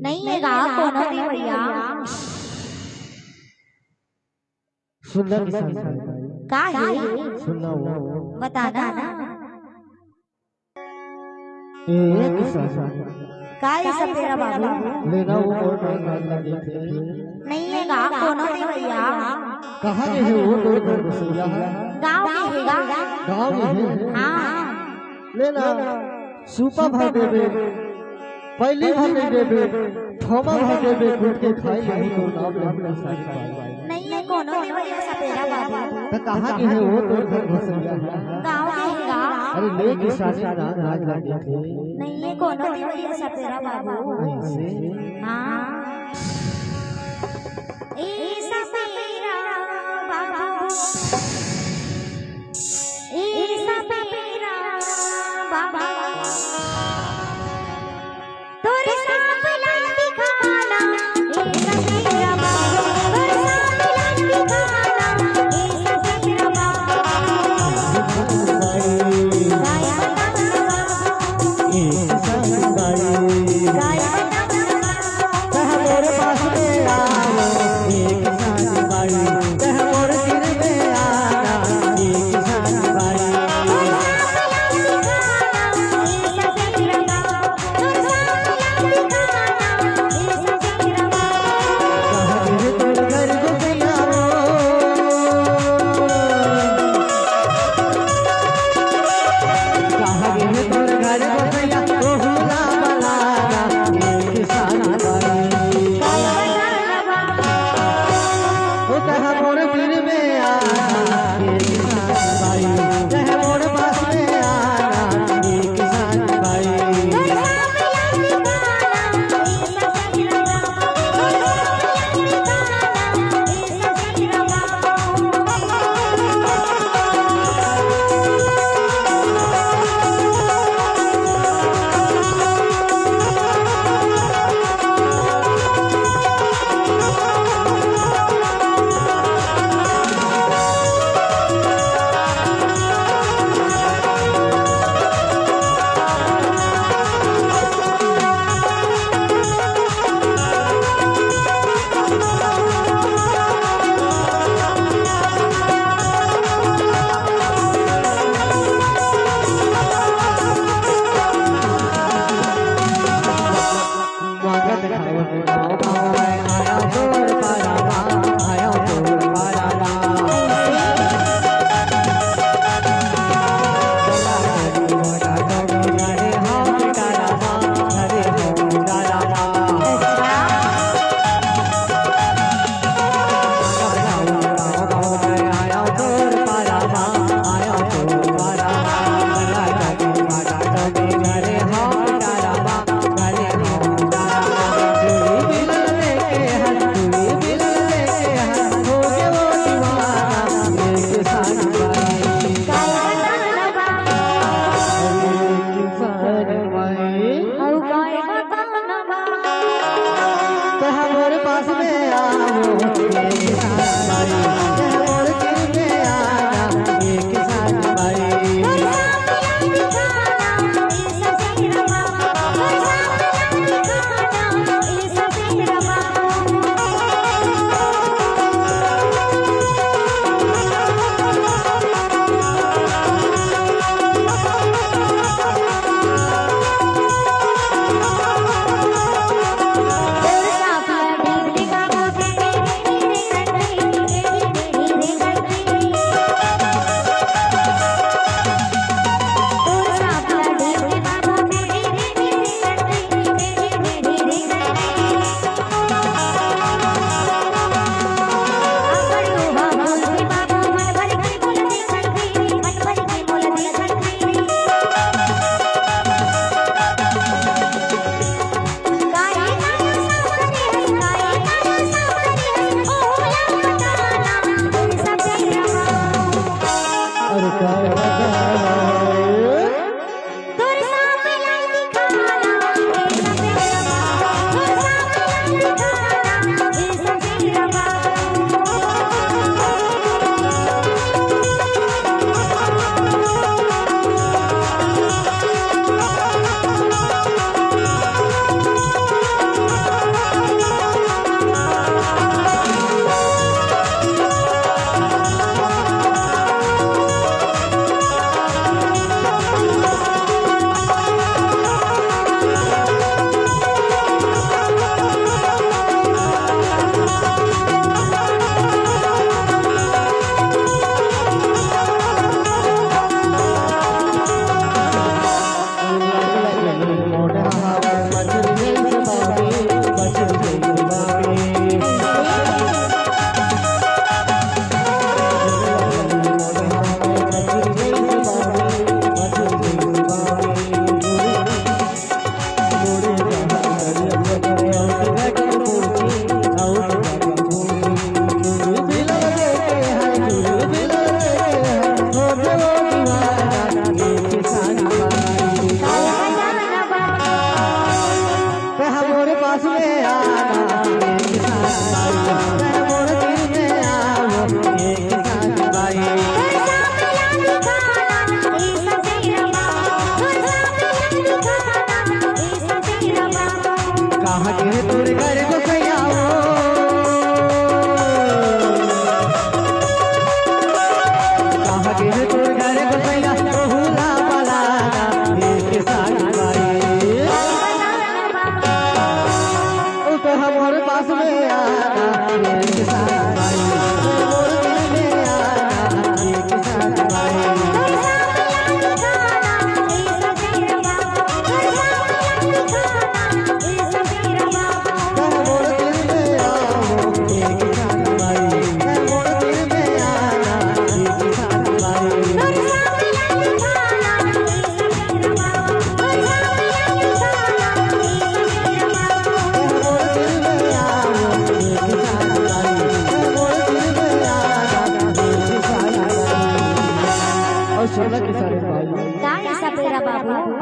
नहीं है गा कौन होती भैया सुंदर का है सुनना वो बताना एक का है सब तेरा बाबू लेना वो और लगे नहीं है गा कौन होती भैया कहाँ के है वो दो घर बसैया है गाँव में है गाँव में है हाँ लेना सूपा भर देवे पहली भर देवे थोमा भर देवे कूट के खाई नहीं तो नाम लेना सारी पाई नहीं है कौन होती भैया सब तेरा बाबू तो कहाँ के है वो दो घर बसैया है गाँव में है गा अरे ले के साथ राज राज लगे थे नहीं है कौन होती भैया सब तेरा बाबू ऐसे हाँ ए सपेरा बाबू ए सपेरा बाबू तोरे सांप ला दिखाना ए सपेरा बाबू तोरे सांप ला दिखाना ए सपेरा बाबू गाया एक संग गाई गाया कह मोर पास में आओ एक संग गाई कह मोर दिल में आना एक संग गाई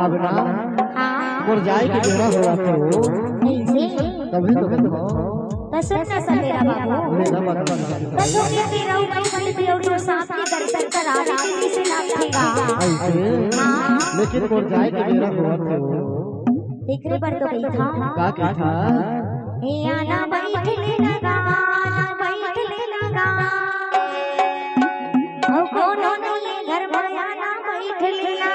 अब ना हाँ मोर जाए के बेड़ा हुआ तो ऐसे तभी तो बताओ तो सुनना सवेरा बाबू मेरा बात तो सोने की रहू भाई बल और सांप के दर्शन कराने के लिए से लाखेगा ऐसे हाँ लेकिन मोर जाए के बेड़ा हुआ तो देखरे पर तो कही था का था हे आना बैठले लगा बैठले लगा ओ कोनो नहीं घर में आना बैठले लगा